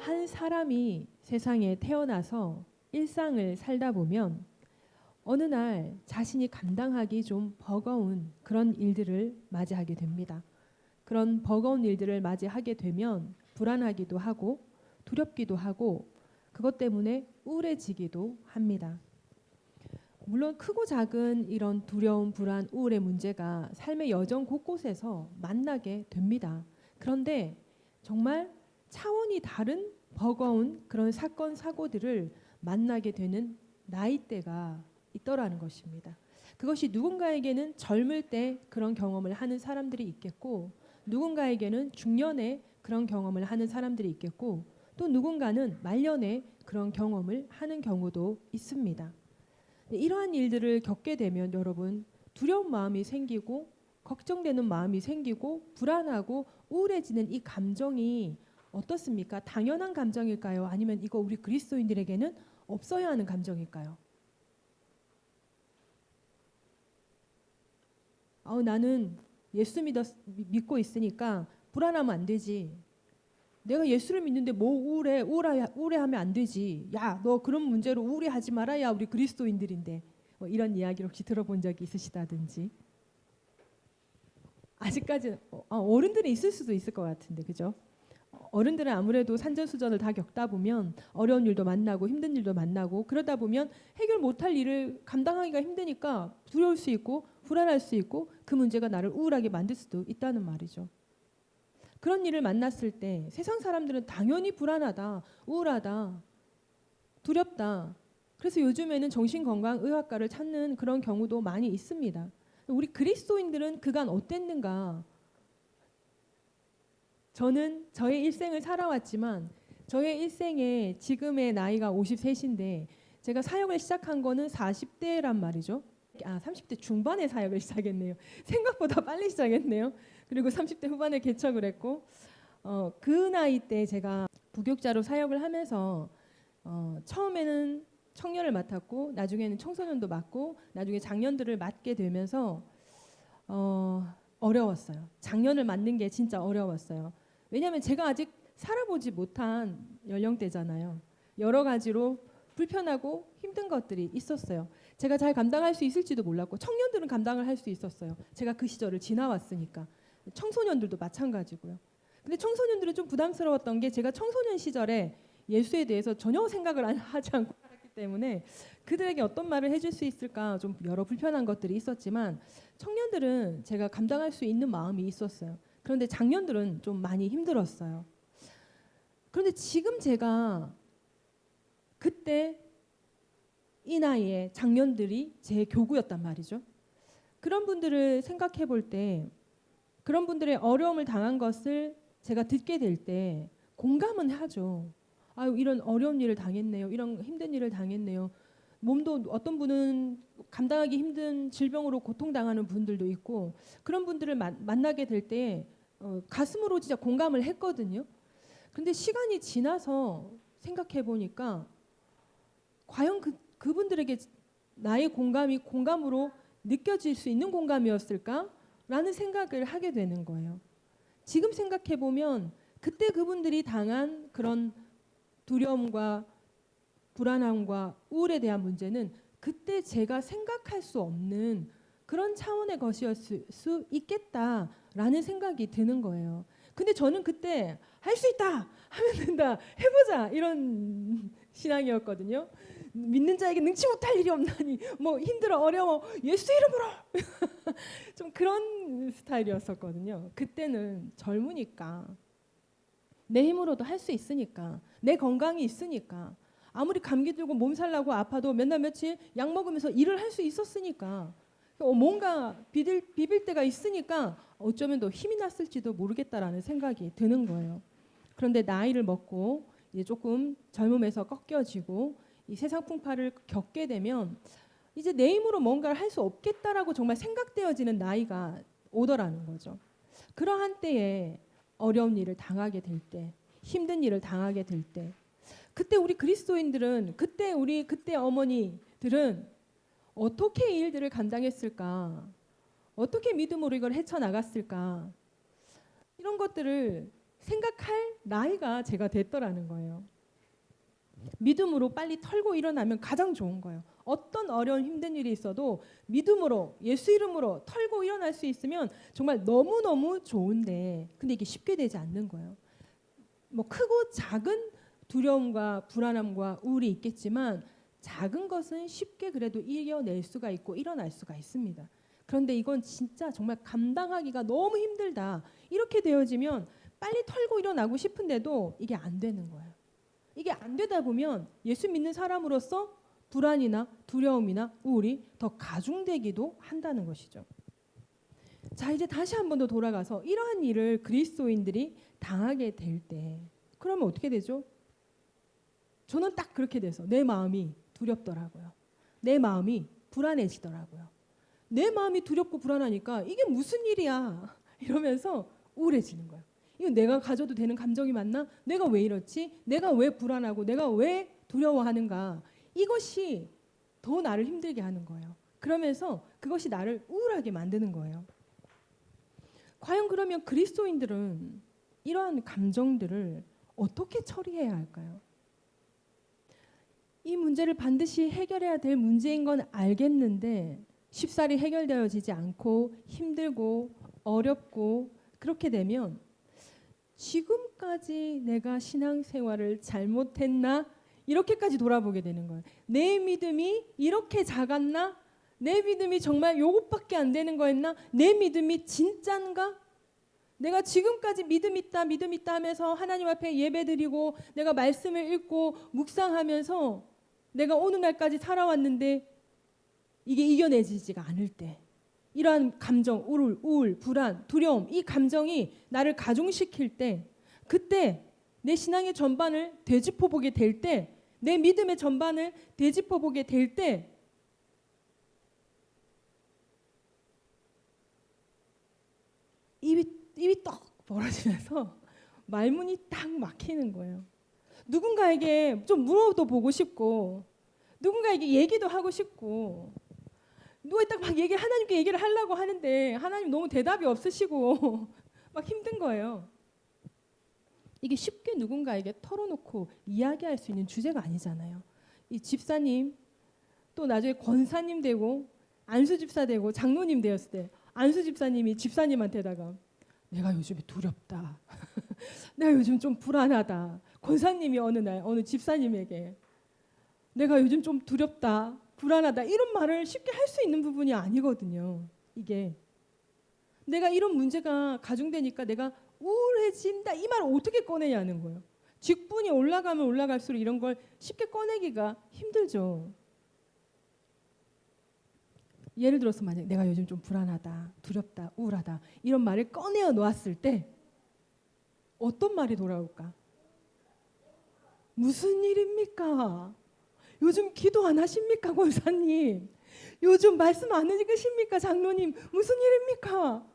한 사람이 세상에 태어나서 일상을 살다 보면 어느 날 자신이 감당하기 좀 버거운 그런 일들을 맞이하게 됩니다. 그런 버거운 일들을 맞이하게 되면 불안하기도 하고 두렵기도 하고 그것 때문에 우울해지기도 합니다. 물론 크고 작은 이런 두려움, 불안, 우울의 문제가 삶의 여정 곳곳에서 만나게 됩니다. 그런데 정말 차원이 다른 버거운 그런 사건, 사고들을 만나게 되는 나이대가 있더라는 것입니다. 그것이 누군가에게는 젊을 때 그런 경험을 하는 사람들이 있겠고, 누군가에게는 중년에 그런 경험을 하는 사람들이 있겠고, 또 누군가는 말년에 그런 경험을 하는 경우도 있습니다. 이러한 일들을 겪게 되면 여러분 두려운 마음이 생기고 걱정되는 마음이 생기고 불안하고 우울해지는 이 감정이 어떻습니까? 당연한 감정일까요? 아니면 이거 우리 그리스도인들에게는 없어야 하는 감정일까요? 나는 예수 믿고 있으니까 불안하면 안 되지. 내가 예수를 믿는데 뭐 우울해하면 안 되지. 야, 너 그런 문제로 우울해하지 마라. 야, 우리 그리스도인들인데. 뭐 이런 이야기를 혹시 들어본 적이 있으시다든지. 아직까지 어른들이 있을 수도 있을 것 같은데, 그죠? 어른들은 아무래도 산전수전을 다 겪다 보면 어려운 일도 만나고 힘든 일도 만나고 그러다 보면 해결 못할 일을 감당하기가 힘드니까 두려울 수 있고 불안할 수 있고 그 문제가 나를 우울하게 만들 수도 있다는 말이죠. 그런 일을 만났을 때 세상 사람들은 당연히 불안하다, 우울하다, 두렵다. 그래서 요즘에는 정신건강의학과를 찾는 그런 경우도 많이 있습니다. 우리 그리스도인들은 그간 어땠는가? 저는 저의 일생을 살아왔지만 저의 일생에 지금의 나이가 53인데 제가 사역을 시작한 거는 40대란 말이죠. 30대 중반에 사역을 시작했네요. 생각보다 빨리 시작했네요. 그리고 30대 후반에 개척을 했고 그 나이 때 제가 부교육자로 사역을 하면서 처음에는 청년을 맡았고 나중에는 청소년도 맡고 나중에 장년들을 맡게 되면서 어려웠어요. 장년을 맡는 게 진짜 어려웠어요. 왜냐하면 제가 아직 살아보지 못한 연령대잖아요. 여러 가지로 불편하고 힘든 것들이 있었어요. 제가 잘 감당할 수 있을지도 몰랐고 청년들은 감당을 할 수 있었어요. 제가 그 시절을 지나왔으니까. 청소년들도 마찬가지고요. 근데 청소년들은 좀 부담스러웠던 게 제가 청소년 시절에 예수에 대해서 전혀 생각을 하지 않고 살았기 때문에 그들에게 어떤 말을 해줄 수 있을까 좀 여러 불편한 것들이 있었지만 청년들은 제가 감당할 수 있는 마음이 있었어요. 그런데 장년들은 좀 많이 힘들었어요. 그런데 지금 제가 그때 이 나이에 장년들이 제 교구였단 말이죠. 그런 분들을 생각해 볼 때 그런 분들의 어려움을 당한 것을 제가 듣게 될 때 공감은 하죠. 아유, 이런 어려운 일을 당했네요. 이런 힘든 일을 당했네요. 몸도 어떤 분은 감당하기 힘든 질병으로 고통당하는 분들도 있고 그런 분들을 만나게 될 때 가슴으로 진짜 공감을 했거든요. 근데 시간이 지나서 생각해 보니까 과연 그분들에게 나의 공감이 공감으로 느껴질 수 있는 공감이었을까라는 생각을 하게 되는 거예요. 지금 생각해 보면 그때 그분들이 당한 그런 두려움과 불안함과 우울에 대한 문제는 그때 제가 생각할 수 없는 그런 차원의 것이었을 수 있겠다라는 생각이 드는 거예요. 근데 저는 그때 할 수 있다, 하면 된다, 해보자 이런 신앙이었거든요. 믿는 자에게 능치 못할 일이 없나니 뭐 힘들어 어려워 예수 이름으로 좀 그런 스타일이었었거든요. 그때는 젊으니까 내 힘으로도 할 수 있으니까 내 건강이 있으니까 아무리 감기 들고 몸살 나고 아파도 몇 날 며칠 약 먹으면서 일을 할 수 있었으니까 뭔가 비빌 때가 있으니까 어쩌면 더 힘이 났을지도 모르겠다라는 생각이 드는 거예요. 그런데 나이를 먹고 이제 조금 젊음에서 꺾여지고 이 세상 풍파를 겪게 되면 이제 내 힘으로 뭔가를 할 수 없겠다라고 정말 생각되어지는 나이가 오더라는 거죠. 그러한 때에 어려운 일을 당하게 될 때, 힘든 일을 당하게 될 때, 그때 우리 그리스도인들은 그때 어머니들은 어떻게 이 일들을 감당했을까? 어떻게 믿음으로 이걸 헤쳐나갔을까? 이런 것들을 생각할 나이가 제가 됐더라는 거예요. 믿음으로 빨리 털고 일어나면 가장 좋은 거예요. 어떤 어려운 힘든 일이 있어도 믿음으로 예수 이름으로 털고 일어날 수 있으면 정말 너무너무 좋은데, 근데 이게 쉽게 되지 않는 거예요. 뭐 크고 작은 두려움과 불안함과 우울이 있겠지만 작은 것은 쉽게 그래도 이겨낼 수가 있고 일어날 수가 있습니다. 그런데 이건 진짜 정말 감당하기가 너무 힘들다. 이렇게 되어지면 빨리 털고 일어나고 싶은데도 이게 안 되는 거예요. 이게 안 되다 보면 예수 믿는 사람으로서 불안이나 두려움이나 우울이 더 가중되기도 한다는 것이죠. 자, 이제 다시 한 번 더 돌아가서 이러한 일을 그리스도인들이 당하게 될 때 그러면 어떻게 되죠? 저는 딱 그렇게 돼서 내 마음이 두렵더라고요. 내 마음이 불안해지더라고요. 내 마음이 두렵고 불안하니까 이게 무슨 일이야 이러면서 우울해지는 거예요. 이거 내가 가져도 되는 감정이 맞나? 내가 왜 이렇지? 내가 왜 불안하고 내가 왜 두려워하는가? 이것이 더 나를 힘들게 하는 거예요. 그러면서 그것이 나를 우울하게 만드는 거예요. 과연 그러면 그리스도인들은 이러한 감정들을 어떻게 처리해야 할까요? 이 문제를 반드시 해결해야 될 문제인 건 알겠는데 쉽사리 해결되어지지 않고 힘들고 어렵고 그렇게 되면 지금까지 내가 신앙생활을 잘못했나? 이렇게까지 돌아보게 되는 거예요. 내 믿음이 이렇게 작았나? 내 믿음이 정말 요것밖에 안 되는 거였나? 내 믿음이 진짠가? 내가 지금까지 믿음 있다 하면서 하나님 앞에 예배드리고 내가 말씀을 읽고 묵상하면서 내가 오는 날까지 살아왔는데 이게 이겨내지지가 않을 때 이러한 감정, 우울, 불안, 두려움, 이 감정이 나를 가중시킬 때 그때 내 신앙의 전반을 되짚어보게 될 때 내 믿음의 전반을 되짚어보게 될 때 입이 떡 벌어지면서 말문이 딱 막히는 거예요. 누군가에게 좀 물어도 보고 싶고 누군가에게 얘기도 하고 싶고 누가 딱 막 하나님께 얘기를 하려고 하는데 하나님 너무 대답이 없으시고 막 힘든 거예요. 이게 쉽게 누군가에게 털어놓고 이야기할 수 있는 주제가 아니잖아요. 이 집사님 또 나중에 권사님 되고 안수 집사 되고 장로님 되었을 때 안수 집사님이 집사님한테다가 내가 요즘에 두렵다. 내가 요즘 좀 불안하다. 권사님이 어느 날 어느 집사님에게 내가 요즘 좀 두렵다. 불안하다. 이런 말을 쉽게 할 수 있는 부분이 아니거든요. 이게 내가 이런 문제가 가중되니까 내가 우울해진다. 이 말을 어떻게 꺼내냐는 거예요. 직분이 올라가면 올라갈수록 이런 걸 쉽게 꺼내기가 힘들죠. 예를 들어서 만약 내가 요즘 좀 불안하다, 두렵다, 우울하다 이런 말을 꺼내어 놓았을 때 어떤 말이 돌아올까? 무슨 일입니까? 요즘 기도 안 하십니까, 권사님? 요즘 말씀 안 읽으십니까, 장로님? 무슨 일입니까?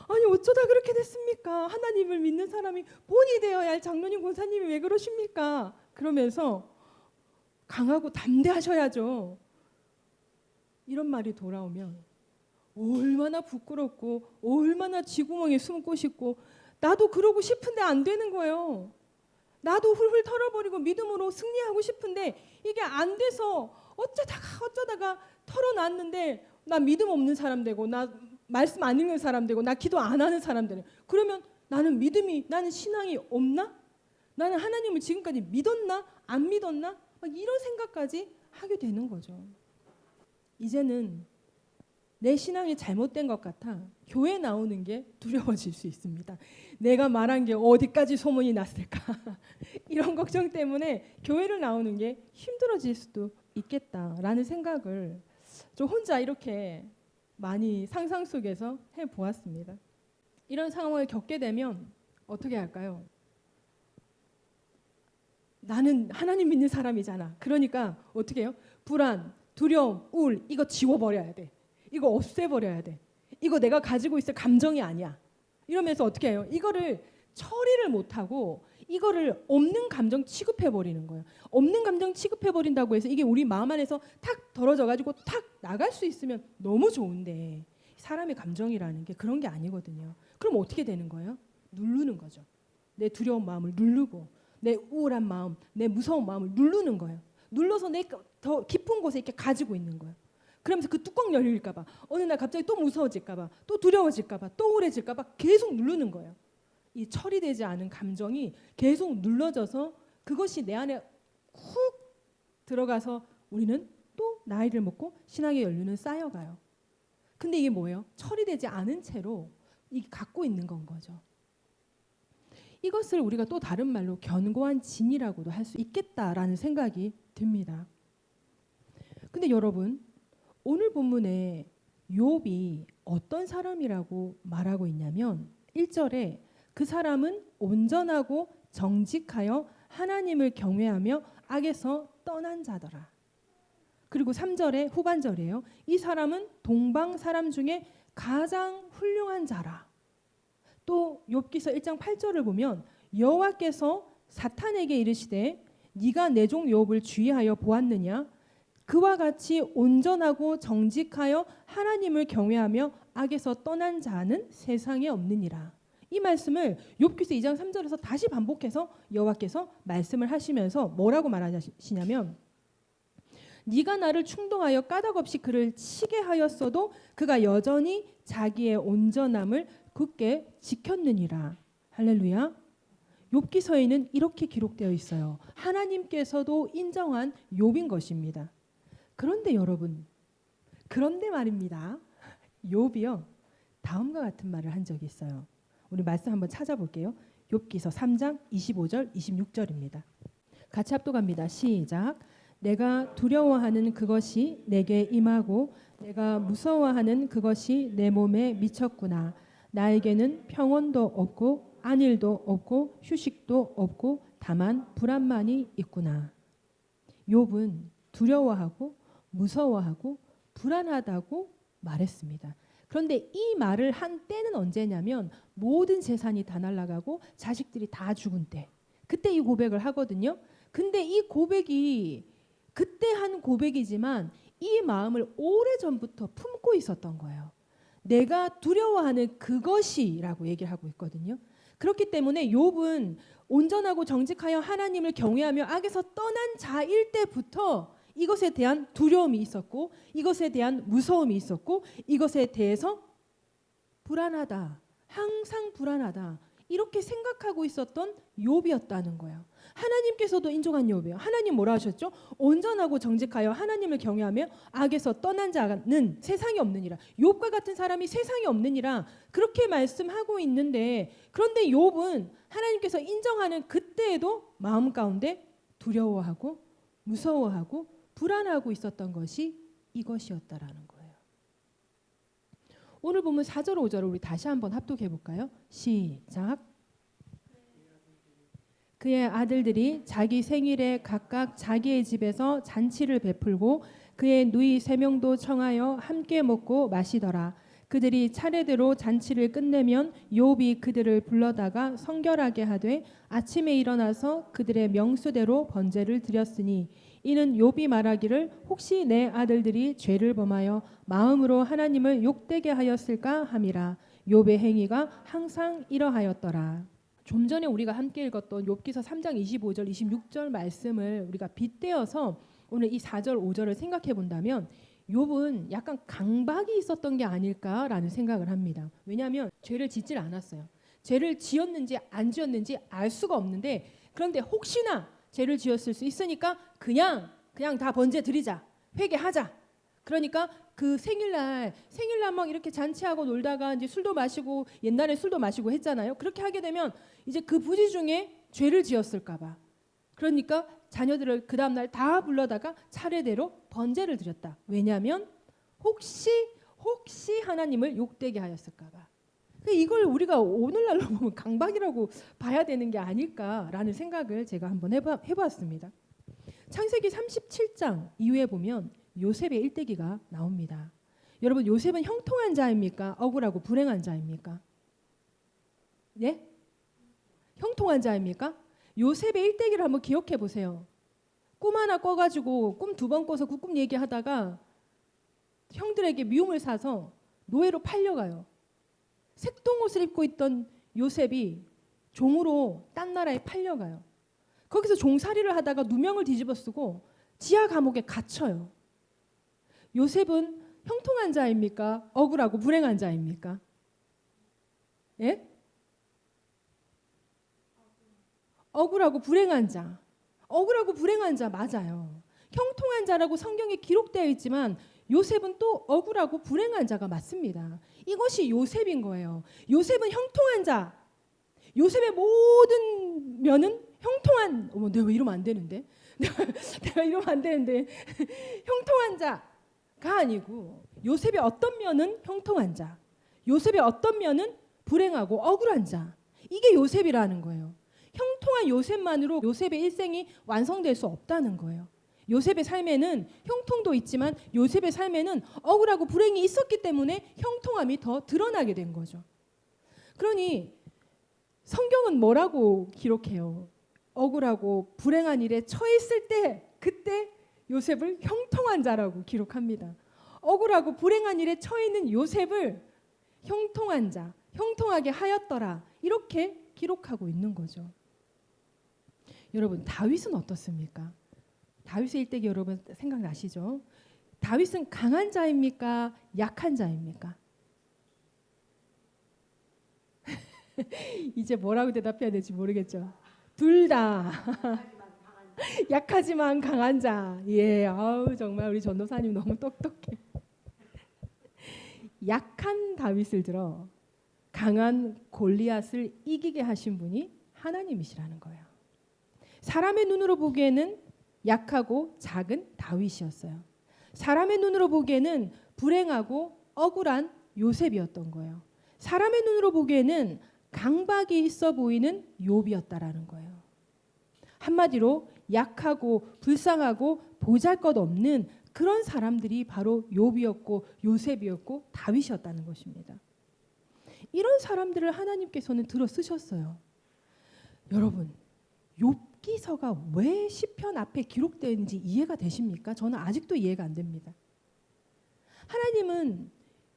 아니 어쩌다 그렇게 됐습니까? 하나님을 믿는 사람이 본이 되어야 할 장로님, 권사님이 왜 그러십니까? 그러면서 강하고 담대하셔야죠. 이런 말이 돌아오면 얼마나 부끄럽고 얼마나 쥐구멍에 숨고 싶고 나도 그러고 싶은데 안 되는 거예요. 나도 훌훌 털어버리고 믿음으로 승리하고 싶은데 이게 안 돼서 어쩌다가 털어놨는데 나 믿음 없는 사람 되고 나 말씀 안 읽는 사람 되고 나 기도 안 하는 사람 되고 그러면 나는 신앙이 없나? 나는 하나님을 지금까지 믿었나? 안 믿었나? 이런 생각까지 하게 되는 거죠. 이제는 내 신앙이 잘못된 것 같아 교회 나오는 게 두려워질 수 있습니다. 내가 말한 게 어디까지 소문이 났을까? 이런 걱정 때문에 교회를 나오는 게 힘들어질 수도 있겠다라는 생각을 저 혼자 이렇게 많이 상상 속에서 해보았습니다. 이런 상황을 겪게 되면 어떻게 할까요? 나는 하나님 믿는 사람이잖아. 그러니까 어떻게 해요? 불안, 두려움, 우울 이거 지워버려야 돼. 이거 없애버려야 돼. 이거 내가 가지고 있을 감정이 아니야. 이러면서 어떻게 해요? 이거를 처리를 못하고 이거를 없는 감정 취급해버리는 거예요. 없는 감정 취급해버린다고 해서 이게 우리 마음 안에서 탁 덜어져가지고 탁 나갈 수 있으면 너무 좋은데 사람의 감정이라는 게 그런 게 아니거든요. 그럼 어떻게 되는 거예요? 누르는 거죠. 내 두려운 마음을 누르고 내 우울한 마음, 내 무서운 마음을 누르는 거예요. 눌러서 내 더 깊은 곳에 이렇게 가지고 있는 거예요. 그러면서 그 뚜껑 열릴까 봐, 어느 날 갑자기 또 무서워질까 봐, 또 두려워질까 봐, 또 우울해질까 봐 계속 누르는 거예요. 이 처리되지 않은 감정이 계속 눌러져서 그것이 내 안에 훅 들어가서 우리는 또 나이를 먹고 신앙의 연륜은 쌓여가요. 근데 이게 뭐예요? 처리되지 않은 채로 이 갖고 있는 건 거죠. 이것을 우리가 또 다른 말로 견고한 진이라고도 할 수 있겠다라는 생각이 듭니다. 근데 여러분, 오늘 본문에 욥이 어떤 사람이라고 말하고 있냐면 1절에 그 사람은 온전하고 정직하여 하나님을 경외하며 악에서 떠난 자더라. 그리고 3절의 후반절이에요. 이 사람은 동방 사람 중에 가장 훌륭한 자라. 또 욥기서 1장 8절을 보면 여호와께서 사탄에게 이르시되 네가 내 종 욥을 주의하여 보았느냐? 그와 같이 온전하고 정직하여 하나님을 경외하며 악에서 떠난 자는 세상에 없느니라. 이 말씀을 욥기서 2장 3절에서 다시 반복해서 여호와께서 말씀을 하시면서 뭐라고 말하시냐면 네가 나를 충동하여 까닭없이 그를 치게 하였어도 그가 여전히 자기의 온전함을 굳게 지켰느니라. 할렐루야. 욥기서에는 이렇게 기록되어 있어요. 하나님께서도 인정한 욥인 것입니다. 그런데 여러분, 그런데 말입니다. 욥이요, 다음과 같은 말을 한 적이 있어요. 우리 말씀 한번 찾아볼게요. 욥기서 3장 25절 26절입니다. 같이 합독합니다. 시작. 내가 두려워하는 그것이 내게 임하고 내가 무서워하는 그것이 내 몸에 미쳤구나. 나에게는 평온도 없고 안일도 없고 휴식도 없고 다만 불안만이 있구나. 욥은 두려워하고 무서워하고 불안하다고 말했습니다. 그런데 이 말을 한 때는 언제냐면 모든 재산이 다 날아가고 자식들이 다 죽은 때, 그때 이 고백을 하거든요. 근데 이 고백이 그때 한 고백이지만 이 마음을 오래전부터 품고 있었던 거예요. 내가 두려워하는 그것이라고 얘기를 하고 있거든요. 그렇기 때문에 욥은 온전하고 정직하여 하나님을 경외하며 악에서 떠난 자일 때부터 이것에 대한 두려움이 있었고 이것에 대한 무서움이 있었고 이것에 대해서 불안하다, 항상 불안하다, 이렇게 생각하고 있었던 욥이었다는 거예요. 하나님께서도 인정한 욥이에요. 하나님 뭐라 하셨죠? 온전하고 정직하여 하나님을 경외하며 악에서 떠난 자는 세상에 없느니라. 욥과 같은 사람이 세상에 없느니라 그렇게 말씀하고 있는데, 그런데 욥은 하나님께서 인정하는 그때에도 마음 가운데 두려워하고 무서워하고 불안하고 있었던 것이 이것이었다라는 거예요. 오늘 보면 4절 5절을 우리 다시 한번 합독해 볼까요? 시작. 그의 아들들이 자기 생일에 각각 자기의 집에서 잔치를 베풀고 그의 누이 3명도 청하여 함께 먹고 마시더라. 그들이 차례대로 잔치를 끝내면 욥이 그들을 불러다가 성결하게 하되 아침에 일어나서 그들의 명수대로 번제를 드렸으니 이는 욥이 말하기를 혹시 내 아들들이 죄를 범하여 마음으로 하나님을 욕되게 하였을까 함이라. 욥의 행위가 항상 이러하였더라. 좀 전에 우리가 함께 읽었던 욥기서 3장 25절 26절 말씀을 우리가 빗대어서 오늘 이 4절 5절을 생각해 본다면 욥은 약간 강박이 있었던 게 아닐까라는 생각을 합니다. 왜냐하면 죄를 짓질 않았어요. 죄를 지었는지 안 지었는지 알 수가 없는데, 그런데 혹시나 죄를 지었을 수 있으니까 그냥 다 번제 드리자, 회개하자. 그러니까 그 생일날 막 이렇게 잔치하고 놀다가 이제 술도 마시고, 옛날에 술도 마시고 했잖아요. 그렇게 하게 되면 이제 그 부지 중에 죄를 지었을까 봐. 그러니까 자녀들을 그 다음날 다 불러다가 차례대로 번제를 드렸다. 왜냐하면 혹시 하나님을 욕되게 하였을까 봐. 이걸 우리가 오늘날로 보면 강박이라고 봐야 되는 게 아닐까라는 생각을 제가 한번 해봤습니다. 창세기 37장 이후에 보면 요셉의 일대기가 나옵니다. 여러분, 요셉은 형통한 자입니까? 억울하고 불행한 자입니까? 네? 형통한 자입니까? 요셉의 일대기를 한번 기억해 보세요. 꿈 하나 꿔가지고 꿈 2번 꿔서 그 꿈 얘기하다가 형들에게 미움을 사서 노예로 팔려가요. 색동옷을 입고 있던 요셉이 종으로 딴 나라에 팔려가요. 거기서 종살이를 하다가 누명을 뒤집어 쓰고 지하 감옥에 갇혀요. 요셉은 형통한 자입니까? 억울하고 불행한 자입니까? 예? 억울하고 불행한 자. 억울하고 불행한 자 맞아요. 형통한 자라고 성경에 기록되어 있지만 요셉은 또 억울하고 불행한 자가 맞습니다. 이것이 요셉인 거예요. 요셉은 형통한 자. 요셉의 모든 면은 형통한, 내가 왜 이러면 안 되는데? 내가 이러면 안 되는데. 형통한 자가 아니고 요셉의 어떤 면은 형통한 자. 요셉의 어떤 면은 불행하고 억울한 자. 이게 요셉이라는 거예요. 형통한 요셉만으로 요셉의 일생이 완성될 수 없다는 거예요. 요셉의 삶에는 형통도 있지만 요셉의 삶에는 억울하고 불행이 있었기 때문에 형통함이 더 드러나게 된 거죠. 그러니 성경은 뭐라고 기록해요? 억울하고 불행한 일에 처했을 때 그때 요셉을 형통한 자라고 기록합니다. 억울하고 불행한 일에 처해 있는 요셉을 형통한 자, 형통하게 하였더라 이렇게 기록하고 있는 거죠. 여러분 다윗은 어떻습니까? 다윗의 일대기 여러분 생각나시죠? 다윗은 강한 자입니까? 약한 자입니까? 이제 뭐라고 대답해야 될지 모르겠죠. 둘 다. 약하지만 강한 자. 예, 아우 정말 우리 전도사님 너무 똑똑해. 약한 다윗을 들어 강한 골리앗을 이기게 하신 분이 하나님이시라는 거예요. 사람의 눈으로 보기에는 약하고 작은 다윗이었어요. 사람의 눈으로 보기에는 불행하고 억울한 요셉이었던 거예요. 사람의 눈으로 보기에는 강박이 있어 보이는 욥이었다라는 거예요. 한마디로 약하고 불쌍하고 보잘것없는 그런 사람들이 바로 욥이었고 요셉이었고 다윗이었다는 것입니다. 이런 사람들을 하나님께서는 들어 쓰셨어요. 여러분, 욥기서가 왜 시편 앞에 기록되는지 이해가 되십니까? 저는 아직도 이해가 안 됩니다. 하나님은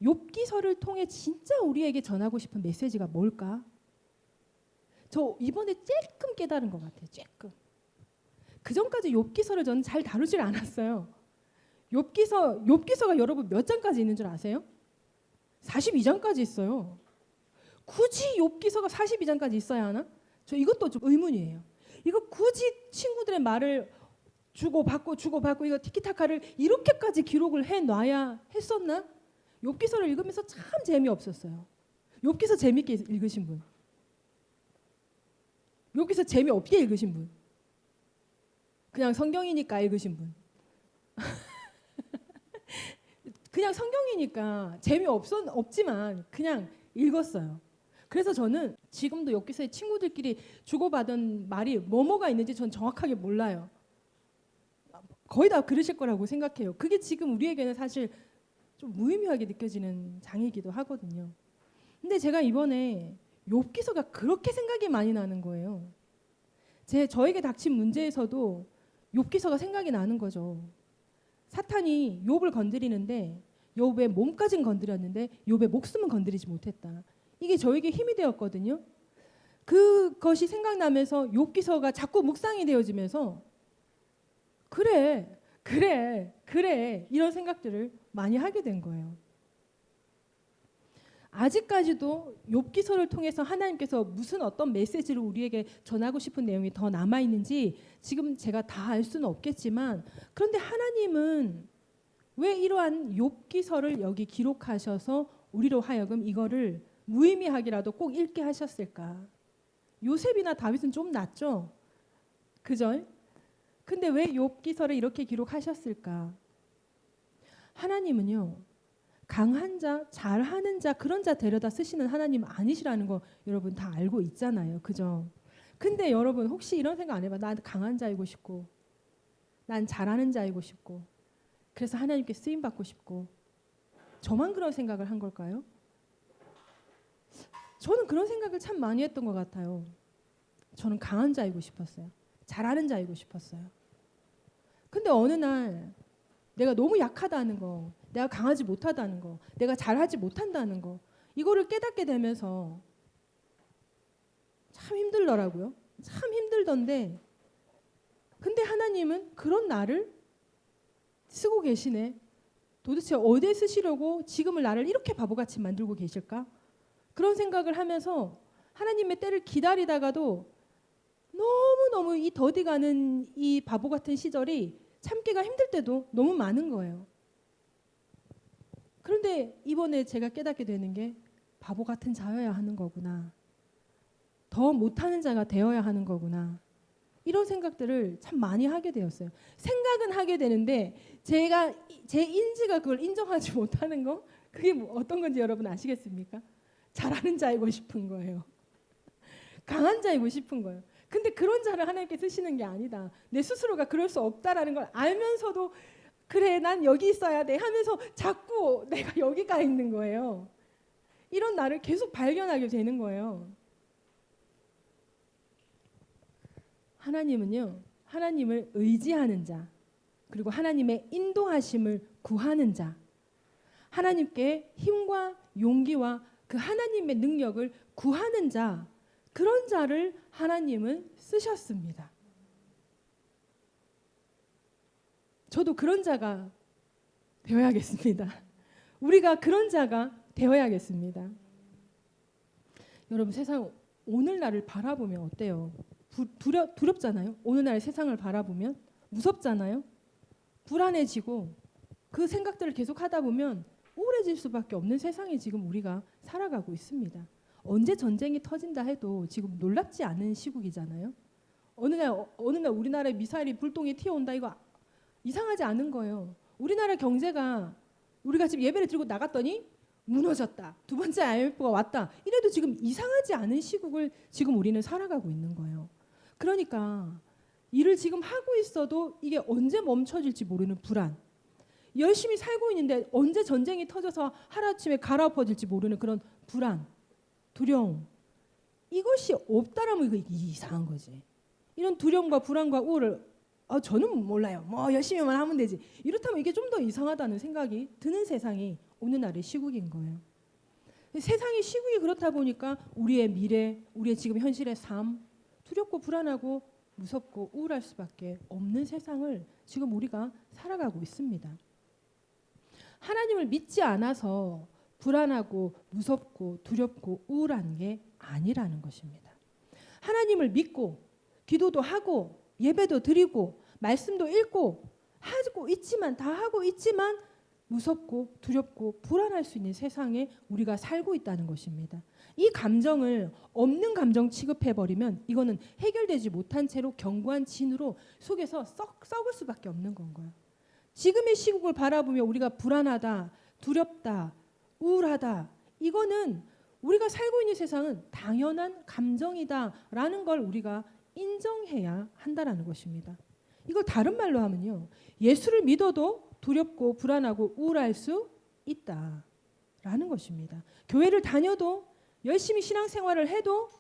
욥기서를 통해 진짜 우리에게 전하고 싶은 메시지가 뭘까? 저 이번에 조금 깨달은 것 같아요. 조금. 그 전까지 욥기서를 저는 잘 다루질 않았어요. 욥기서가 여러분 몇 장까지 있는 줄 아세요? 42장까지 있어요. 굳이 욥기서가 42장까지 있어야 하나? 저 이것도 좀 의문이에요. 이거 굳이 친구들의 말을 주고받고 이거 티키타카를 이렇게까지 기록을 해놔야 했었나? 욥기서를 읽으면서 참 재미없었어요. 욥기서 재밌게 읽으신 분? 욥기서 재미없게 읽으신 분? 그냥 성경이니까 읽으신 분? 그냥 성경이니까 재미없지만 그냥 읽었어요. 그래서 저는 지금도 욥기서의 친구들끼리 주고받은 말이 뭐가 있는지 전 정확하게 몰라요. 거의 다 그러실 거라고 생각해요. 그게 지금 우리에게는 사실 좀 무의미하게 느껴지는 장이기도 하거든요. 근데 제가 이번에 욥기서가 그렇게 생각이 많이 나는 거예요. 저에게 닥친 문제에서도 욥기서가 생각이 나는 거죠. 사탄이 욥을 건드리는데 욥의 몸까지는 건드렸는데 욥의 목숨은 건드리지 못했다. 이게 저에게 힘이 되었거든요. 그것이 생각나면서 욥기서가 자꾸 묵상이 되어지면서 그래 이런 생각들을 많이 하게 된 거예요. 아직까지도 욥기서를 통해서 하나님께서 무슨 어떤 메시지를 우리에게 전하고 싶은 내용이 더 남아 있는지 지금 제가 다 알 수는 없겠지만, 그런데 하나님은 왜 이러한 욥기서를 여기 기록하셔서 우리로 하여금 이거를 무의미하게라도 꼭 읽게 하셨을까? 요셉이나 다윗은 좀 낫죠, 그죠? 근데 왜 욥기서를 이렇게 기록하셨을까? 하나님은요, 강한 자, 잘하는 자, 그런 자 데려다 쓰시는 하나님 아니시라는 거 여러분 다 알고 있잖아요, 그죠? 근데 여러분 혹시 이런 생각 안 해봐? 난 강한 자이고 싶고, 난 잘하는 자이고 싶고, 그래서 하나님께 쓰임 받고 싶고, 저만 그런 생각을 한 걸까요? 저는 그런 생각을 참 많이 했던 것 같아요. 저는 강한 자이고 싶었어요. 잘하는 자이고 싶었어요. 근데 어느 날 내가 너무 약하다는 거, 내가 강하지 못하다는 거, 내가 잘하지 못한다는 거, 이거를 깨닫게 되면서 참 힘들더라고요. 참 힘들던데 근데 하나님은 그런 나를 쓰고 계시네. 도대체 어디에 쓰시려고 지금을 나를 이렇게 바보같이 만들고 계실까? 그런 생각을 하면서 하나님의 때를 기다리다가도 너무너무 이 더디가는 이 바보 같은 시절이 참기가 힘들 때도 너무 많은 거예요. 그런데 이번에 제가 깨닫게 되는 게 바보 같은 자여야 하는 거구나. 더 못하는 자가 되어야 하는 거구나. 이런 생각들을 참 많이 하게 되었어요. 생각은 하게 되는데 제가 제 인지가 그걸 인정하지 못하는 거 그게 뭐 어떤 건지 여러분 아시겠습니까? 잘하는 자이고 싶은 거예요. 강한 자이고 싶은 거예요. 근데 그런 자를 하나님께 쓰시는 게 아니다. 내 스스로가 그럴 수 없다라는 걸 알면서도 그래 난 여기 있어야 돼 하면서 자꾸 내가 여기 가 있는 거예요. 이런 나를 계속 발견하게 되는 거예요. 하나님은요, 하나님을 의지하는 자, 그리고 하나님의 인도하심을 구하는 자, 하나님께 힘과 용기와 그 하나님의 능력을 구하는 자, 그런 자를 하나님은 쓰셨습니다. 저도 그런 자가 되어야겠습니다. 우리가 그런 자가 되어야겠습니다. 여러분 세상 오늘날을 바라보면 어때요? 두렵잖아요. 오늘날 세상을 바라보면 무섭잖아요. 불안해지고 그 생각들을 계속 하다 보면 우울해질 수밖에 없는 세상에 지금 우리가 살아가고 있습니다. 언제 전쟁이 터진다 해도 지금 놀랍지 않은 시국이잖아요. 어느 날 우리나라에 미사일이 불똥이 튀어온다 이거 이상하지 않은 거예요. 우리나라 경제가 우리가 지금 예배를 드리고 나갔더니 무너졌다. 두 번째 IMF가 왔다. 이래도 지금 이상하지 않은 시국을 지금 우리는 살아가고 있는 거예요. 그러니까 일을 지금 하고 있어도 이게 언제 멈춰질지 모르는 불안. 열심히 살고 있는데 언제 전쟁이 터져서 하루아침에 갈아엎어질지 모르는 그런 불안, 두려움. 이것이 없다라면 이거 이상한 거지. 이런 두려움과 불안과 우울을 저는 몰라요. 뭐 열심히만 하면 되지. 이렇다면 이게 좀 더 이상하다는 생각이 드는 세상이 오늘날의 시국인 거예요. 세상의 시국이 그렇다 보니까 우리의 미래, 우리의 지금 현실의 삶 두렵고 불안하고 무섭고 우울할 수밖에 없는 세상을 지금 우리가 살아가고 있습니다. 하나님을 믿지 않아서 불안하고 무섭고 두렵고 우울한 게 아니라는 것입니다. 하나님을 믿고 기도도 하고 예배도 드리고 말씀도 읽고 하고 있지만 다 하고 있지만 무섭고 두렵고 불안할 수 있는 세상에 우리가 살고 있다는 것입니다. 이 감정을 없는 감정 취급해버리면 이거는 해결되지 못한 채로 견고한 진으로 속에서 썩을 수밖에 없는 건가요. 지금의 시국을 바라보며 우리가 불안하다, 두렵다, 우울하다 이거는 우리가 살고 있는 세상은 당연한 감정이다라는 걸 우리가 인정해야 한다라는 것입니다. 이걸 다른 말로 하면요. 예수를 믿어도 두렵고 불안하고 우울할 수 있다라는 것입니다. 교회를 다녀도 열심히 신앙생활을 해도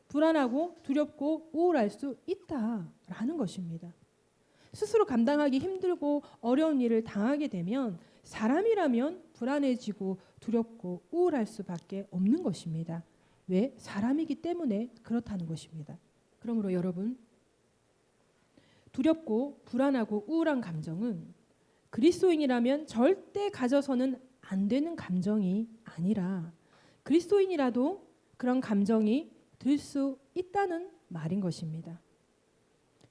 불안하고 두렵고 우울할 수 있다라는 것입니다. 스스로 감당하기 힘들고 어려운 일을 당하게 되면 사람이라면 불안해지고 두렵고 우울할 수밖에 없는 것입니다. 왜? 사람이기 때문에 그렇다는 것입니다. 그러므로 여러분 두렵고 불안하고 우울한 감정은 그리스도인이라면 절대 가져서는 안 되는 감정이 아니라 그리스도인이라도 그런 감정이 들 수 있다는 말인 것입니다.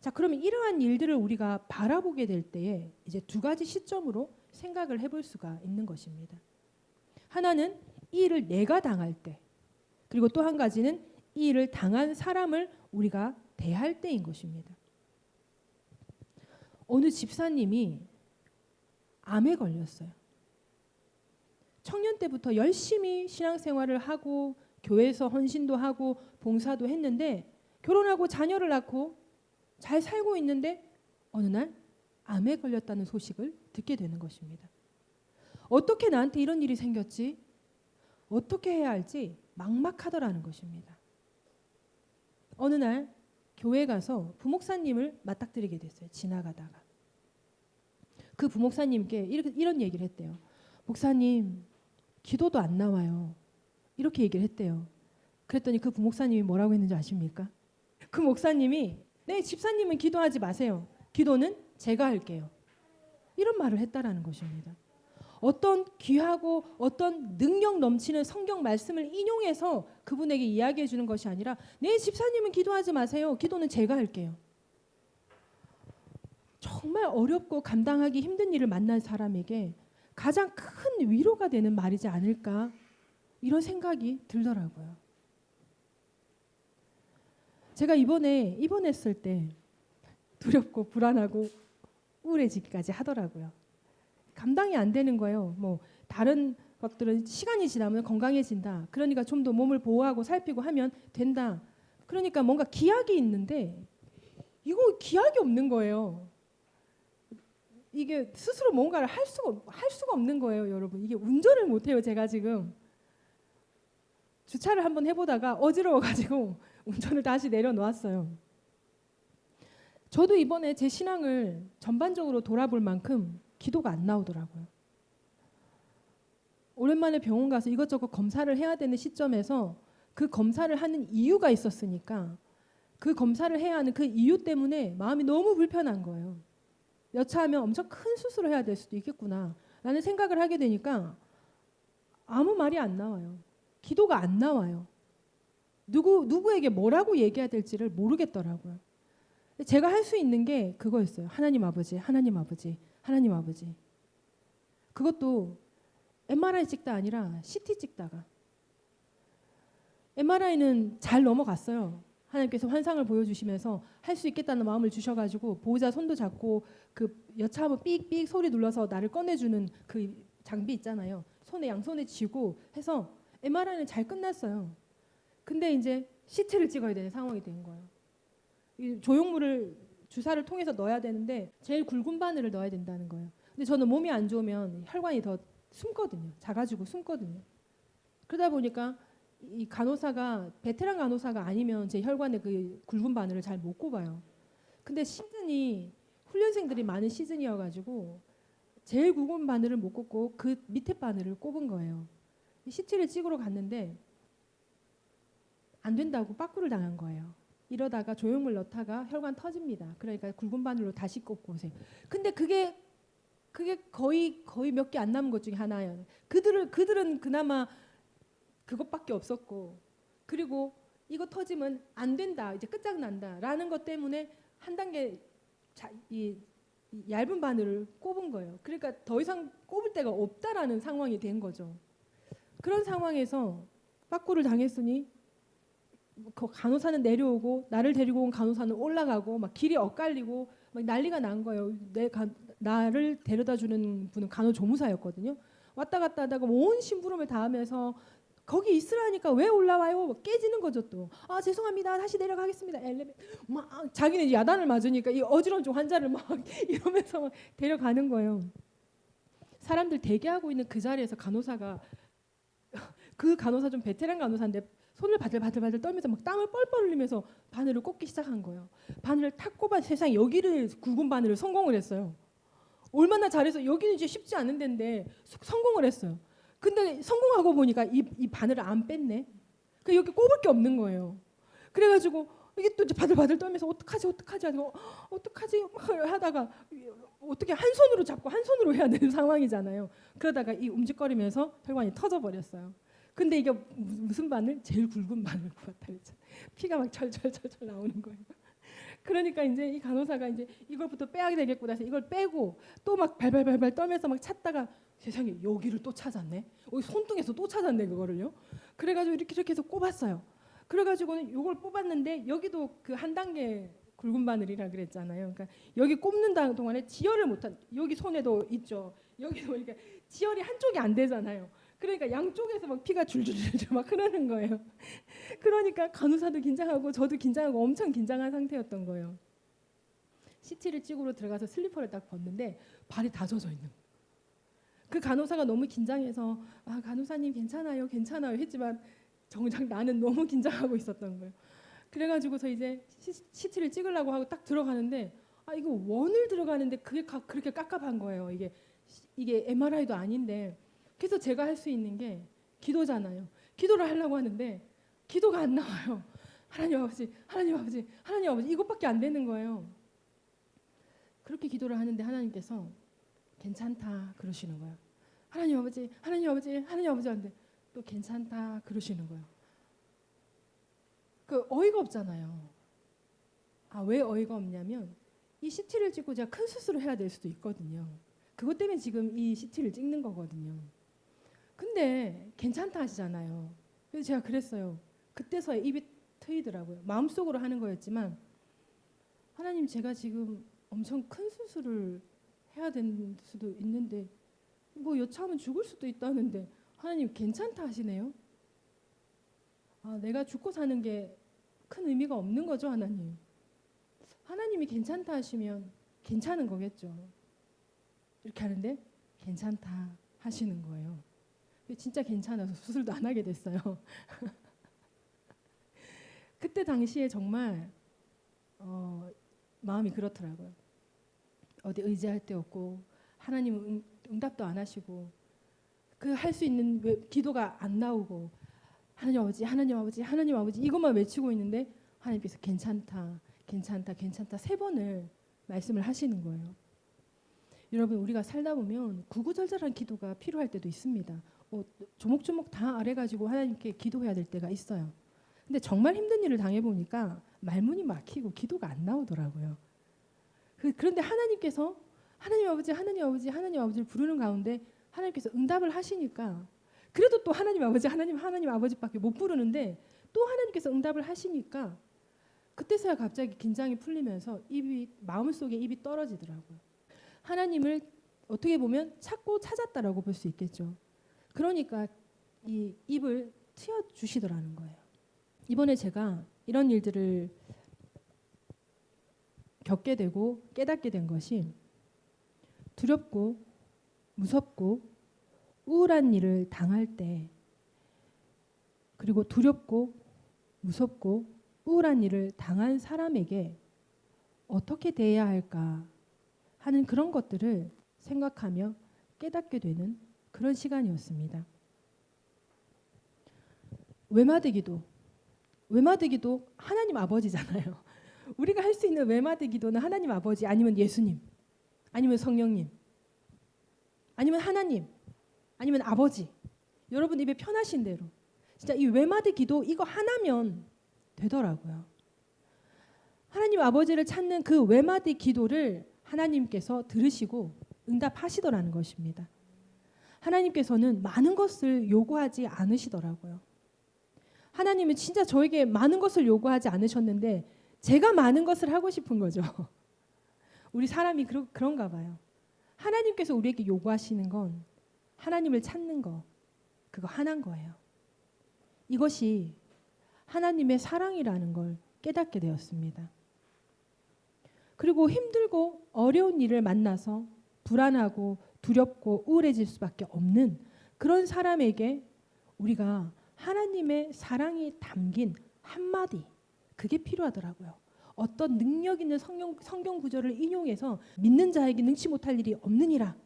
자, 그러면 이러한 일들을 우리가 바라보게 될 때에 이제 두 가지 시점으로 생각을 해볼 수가 있는 것입니다. 하나는 이 일을 내가 당할 때, 그리고 또 한 가지는 이 일을 당한 사람을 우리가 대할 때인 것입니다. 어느 집사님이 암에 걸렸어요. 청년 때부터 열심히 신앙생활을 하고 교회에서 헌신도 하고 봉사도 했는데 결혼하고 자녀를 낳고 잘 살고 있는데 어느 날 암에 걸렸다는 소식을 듣게 되는 것입니다. 어떻게 나한테 이런 일이 생겼지? 어떻게 해야 할지 막막하더라는 것입니다. 어느 날 교회에 가서 부목사님을 맞닥뜨리게 됐어요. 지나가다가. 그 부목사님께 이런 얘기를 했대요. 목사님, 기도도 안 나와요. 이렇게 얘기를 했대요. 그랬더니 그 부목사님이 뭐라고 했는지 아십니까? 그 목사님이 네, 집사님은 기도하지 마세요. 기도는 제가 할게요. 이런 말을 했다라는 것입니다. 어떤 귀하고 어떤 능력 넘치는 성경 말씀을 인용해서 그분에게 이야기해 주는 것이 아니라 네, 집사님은 기도하지 마세요. 기도는 제가 할게요. 정말 어렵고 감당하기 힘든 일을 만난 사람에게 가장 큰 위로가 되는 말이지 않을까 이런 생각이 들더라고요. 제가 이번에 입원했을 때 두렵고 불안하고 우울해지기까지 하더라고요. 감당이 안 되는 거예요. 뭐 다른 것들은 시간이 지나면 건강해진다. 그러니까 좀 더 몸을 보호하고 살피고 하면 된다. 그러니까 뭔가 기약이 있는데 이거 기약이 없는 거예요. 이게 스스로 뭔가를 할 수가 없는 거예요, 여러분. 이게 운전을 못 해요, 제가 지금. 주차를 한번 해보다가 어지러워가지고 운전을 다시 내려놓았어요. 저도 이번에 제 신앙을 전반적으로 돌아볼 만큼 기도가 안 나오더라고요. 오랜만에 병원 가서 이것저것 검사를 해야 되는 시점에서 그 검사를 하는 이유가 있었으니까 그 검사를 해야 하는 그 이유 때문에 마음이 너무 불편한 거예요. 여차하면 엄청 큰 수술을 해야 될 수도 있겠구나 라는 생각을 하게 되니까 아무 말이 안 나와요. 기도가 안 나와요. 누구에게 뭐라고 얘기해야 될지를 모르겠더라고요. 제가 할 수 있는 게 그거였어요. 하나님 아버지, 하나님 아버지, 하나님 아버지. 그것도 MRI 찍다 아니라 CT 찍다가 MRI는 잘 넘어갔어요. 하나님께서 환상을 보여주시면서 할 수 있겠다는 마음을 주셔가지고 보호자 손도 잡고 그 여차하면 삑삑 소리 눌러서 나를 꺼내주는 그 장비 있잖아요. 양손에 쥐고 해서 MRI는 잘 끝났어요. 근데 이제 CT를 찍어야 되는 상황이 된 거예요. 이 조형물을 주사를 통해서 넣어야 되는데 제일 굵은 바늘을 넣어야 된다는 거예요. 근데 저는 몸이 안 좋으면 혈관이 더 숨거든요. 작아지고 숨거든요. 그러다 보니까 이 간호사가 베테랑 간호사가 아니면 제 혈관에 그 굵은 바늘을 잘 못 꼽아요. 근데 시즌이 훈련생들이 많은 시즌이어가지고 제일 굵은 바늘을 못 꼽고 그 밑에 바늘을 꼽은 거예요. CT를 찍으러 갔는데 안 된다고 빠꾸를 당한 거예요. 이러다가 조형물 넣다가 혈관 터집니다. 그러니까 굵은 바늘로 다시 꼽고 오세요. 근데 그게 거의 몇 개 안 남은 것 중에 하나예요. 그들은 그나마 그것밖에 없었고, 그리고 이거 터지면 안 된다, 이제 끝장난다라는 것 때문에 한 단계 이 얇은 바늘을 꼽은 거예요. 그러니까 더 이상 꼽을 데가 없다라는 상황이 된 거죠. 그런 상황에서 빠꾸를 당했으니 그 간호사는 내려오고 나를 데리고 온 간호사는 올라가고 막 길이 엇갈리고 막 난리가 난 거예요. 나를 데려다 주는 분은 간호조무사였거든요. 왔다 갔다 하다가 온 심부름을 다 하면서 거기 있으라니까 왜 올라와요? 깨지는 거죠 또. 아 죄송합니다. 다시 내려가겠습니다. 막 자기는 야단을 맞으니까 이 어지러운 환자를 막 이러면서 막 데려가는 거예요. 사람들 대기하고 있는 그 자리에서 간호사가 그 간호사 좀 베테랑 간호사인데 손을 바들바들 떨면서 막 땀을 뻘뻘 흘리면서 바늘을 꼽기 시작한 거예요. 바늘을 탁 꼽아 세상에 여기를 굵은 바늘을 성공을 했어요. 얼마나 잘해서 여기는 이제 쉽지 않은 데인데 성공을 했어요. 근데 성공하고 보니까 이 바늘을 안 뺐네. 그 여기 꼽을 게 없는 거예요. 그래가지고 이게 또 이제 바들바들 떨면서 어떡하지 하고 어떡하지 막 하다가 어떻게 한 손으로 잡고 한 손으로 해야 되는 상황이잖아요. 그러다가 이 움직거리면서 혈관이 터져버렸어요. 근데 이게 무슨 바늘? 제일 굵은 바늘 꼽았다 그랬죠. 피가 막 철철철철 나오는 거예요. 그러니까 이제 이 간호사가 이제 이걸부터 빼야 되겠구나 해서 이걸 빼고 또 막 발발발발 떨면서 막 찾다가 세상에 여기를 또 찾았네. 손등에서 또 찾았네 그거를요. 그래가지고 이렇게 해서 꼽았어요. 그래가지고는 이걸 뽑았는데 여기도 그 한 단계 굵은 바늘이라 그랬잖아요. 그러니까 여기 꼽는 동안에 지혈을 못한 여기 손에도 있죠. 여기도 이렇게 지혈이 한쪽이 안 되잖아요. 그러니까 양쪽에서 막 피가 줄줄줄 막 흐르는 거예요. 그러니까 간호사도 긴장하고 저도 긴장하고 엄청 긴장한 상태였던 거예요. CT를 찍으러 들어가서 슬리퍼를 딱 벗는데 발이 다 젖어 있는 거예요. 그 간호사가 너무 긴장해서 아 간호사님 괜찮아요 했지만 정작 나는 너무 긴장하고 있었던 거예요. 그래가지고서 이제 CT를 찍으려고 하고 딱 들어가는데 아 이거 원을 들어가는데 그게 그렇게 깝깝한 거예요. 이게 MRI도 아닌데. 그래서 제가 할 수 있는 게 기도잖아요. 기도를 하려고 하는데 기도가 안 나와요. 하나님 아버지, 하나님 아버지, 하나님 아버지 이것밖에 안 되는 거예요. 그렇게 기도를 하는데 하나님께서 괜찮다 그러시는 거예요. 하나님 아버지, 하나님 아버지, 하나님 아버지 하는데 또 괜찮다 그러시는 거예요. 그 어이가 없잖아요. 아, 왜 어이가 없냐면 이 CT를 찍고 제가 큰 수술을 해야 될 수도 있거든요. 그것 때문에 지금 이 CT를 찍는 거거든요. 근데 괜찮다 하시잖아요. 그래서 제가 그랬어요. 그때서야 입이 트이더라고요. 마음속으로 하는 거였지만 하나님 제가 지금 엄청 큰 수술을 해야 될 수도 있는데 뭐 여차하면 죽을 수도 있다는데 하나님 괜찮다 하시네요. 아, 내가 죽고 사는 게 큰 의미가 없는 거죠, 하나님. 하나님이 괜찮다 하시면 괜찮은 거겠죠. 이렇게 하는데 괜찮다 하시는 거예요. 진짜 괜찮아서 수술도 안 하게 됐어요. 그때 당시에 정말 마음이 그렇더라고요. 어디 의지할 데 없고 하나님은 응답도 안 하시고 그 할 수 있는 기도가 안 나오고 하나님 아버지, 하나님 아버지, 하나님 아버지 이것만 외치고 있는데 하나님께서 괜찮다, 괜찮다, 괜찮다 3번을 말씀을 하시는 거예요. 여러분 우리가 살다 보면 구구절절한 기도가 필요할 때도 있습니다. 조목조목 다 아래가지고 하나님께 기도해야 될 때가 있어요. 근데 정말 힘든 일을 당해보니까 말문이 막히고 기도가 안 나오더라고요. 그런데 하나님께서 하나님 아버지, 하나님 아버지, 하나님 아버지를 부르는 가운데 하나님께서 응답을 하시니까 그래도 또 하나님 아버지, 하나님 아버지밖에 못 부르는데 또 하나님께서 응답을 하시니까 그때서야 갑자기 긴장이 풀리면서 마음속에 입이 떨어지더라고요. 하나님을 어떻게 보면 찾고 찾았다라고 볼 수 있겠죠. 그러니까 이 입을 트여 주시더라는 거예요. 이번에 제가 이런 일들을 겪게 되고 깨닫게 된 것이 두렵고 무섭고 우울한 일을 당할 때 그리고 두렵고 무섭고 우울한 일을 당한 사람에게 어떻게 대해야 할까 하는 그런 것들을 생각하며 깨닫게 되는 그런 시간이었습니다. 외마디기도 하나님 아버지잖아요. 우리가 할 수 있는 외마디기도는 하나님 아버지 아니면 예수님 아니면 성령님 아니면 하나님 아니면 아버지 여러분 입에 편하신 대로 진짜 이 외마디기도 이거 하나면 되더라고요. 하나님 아버지를 찾는 그 외마디 기도를 하나님께서 들으시고 응답하시더라는 것입니다. 하나님께서는 많은 것을 요구하지 않으시더라고요. 하나님은 진짜 저에게 많은 것을 요구하지 않으셨는데 제가 많은 것을 하고 싶은 거죠. 우리 사람이 그런가 봐요. 하나님께서 우리에게 요구하시는 건 하나님을 찾는 거, 그거 하나인 거예요. 이것이 하나님의 사랑이라는 걸 깨닫게 되었습니다. 그리고 힘들고 어려운 일을 만나서 불안하고 두렵고 우울해질 수밖에 없는 그런 사람에게 우리가 하나님의 사랑이 담긴 한마디 그게 필요하더라고요. 어떤 능력 있는 성경 구절을 인용해서 믿는 자에게 능치 못할 일이 없느니라.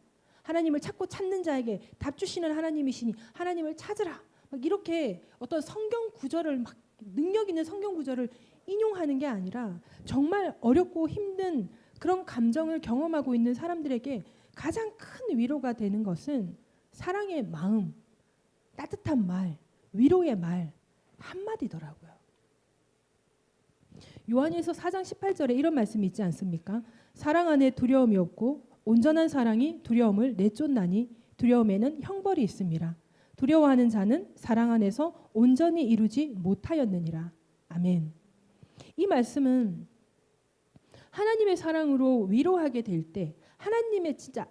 하나님을 찾고 찾는 자에게 답 주시는 하나님이시니 하나님을 찾으라. 막 이렇게 어떤 성경 구절을 막 능력 있는 성경 구절을 인용하는 게 아니라 정말 어렵고 힘든 그런 감정을 경험하고 있는 사람들에게 가장 큰 위로가 되는 것은 사랑의 마음, 따뜻한 말, 위로의 말 한마디더라고요. 요한일서 4장 18절에 이런 말씀이 있지 않습니까? 사랑 안에 두려움이 없고 온전한 사랑이 두려움을 내쫓나니 두려움에는 형벌이 있음이라. 두려워하는 자는 사랑 안에서 온전히 이루지 못하였느니라. 아멘. 이 말씀은 하나님의 사랑으로 위로하게 될 때 하나님의 진짜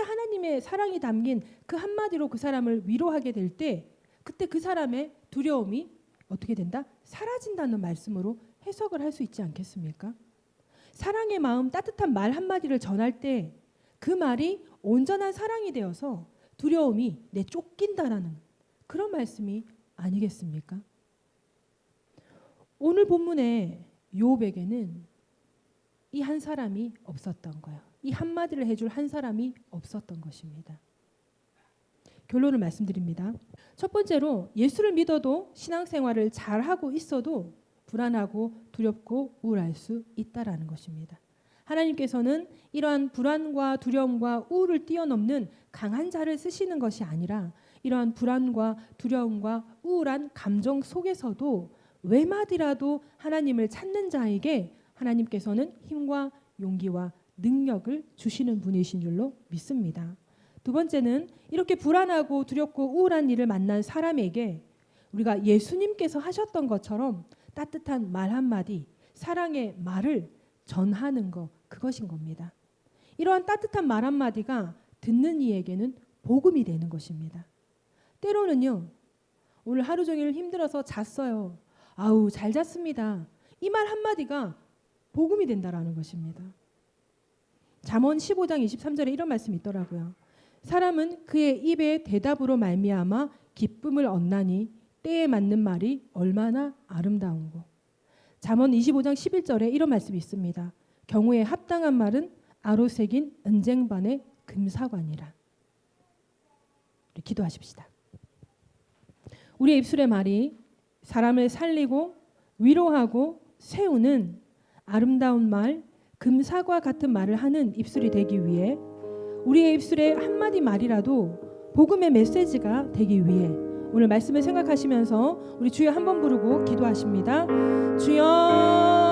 하나님의 사랑이 담긴 그 한마디로 그 사람을 위로하게 될 때 그때 그 사람의 두려움이 어떻게 된다? 사라진다는 말씀으로 해석을 할 수 있지 않겠습니까? 사랑의 마음 따뜻한 말 한마디를 전할 때 그 말이 온전한 사랑이 되어서 두려움이 내쫓긴다라는 그런 말씀이 아니겠습니까? 오늘 본문의 욥에게는 이 한 사람이 없었던 거예요. 이 한마디를 해줄 한 사람이 없었던 것입니다. 결론을 말씀드립니다. 첫 번째로 예수를 믿어도 신앙생활을 잘하고 있어도 불안하고 두렵고 우울할 수 있다라는 것입니다. 하나님께서는 이러한 불안과 두려움과 우울을 뛰어넘는 강한 자를 쓰시는 것이 아니라 이러한 불안과 두려움과 우울한 감정 속에서도 외마디라도 하나님을 찾는 자에게 하나님께서는 힘과 용기와 능력을 주시는 분이신 줄로 믿습니다. 두 번째는 이렇게 불안하고 두렵고 우울한 일을 만난 사람에게 우리가 예수님께서 하셨던 것처럼 따뜻한 말 한마디, 사랑의 말을 전하는 것, 그것인 겁니다. 이러한 따뜻한 말 한마디가 듣는 이에게는 복음이 되는 것입니다. 때로는요, 오늘 하루 종일 힘들어서 잤어요. 아우, 잘 잤습니다. 이 말 한마디가 복음이 된다라는 것입니다. 잠언 15장 23절에 이런 말씀이 있더라고요. 사람은 그의 입의 대답으로 말미암아 기쁨을 얻나니 때에 맞는 말이 얼마나 아름다운고. 잠언 25장 11절에 이런 말씀이 있습니다. 경우에 합당한 말은 아로 새긴 은쟁반의 금사관이라. 우리 기도하십시다. 우리의 입술의 말이 사람을 살리고 위로하고 세우는 아름다운 말, 금사과 같은 말을 하는 입술이 되기 위해 우리의 입술의 한마디 말이라도 복음의 메시지가 되기 위해 오늘 말씀을 생각하시면서 우리 주여 한번 부르고 기도하십니다. 주여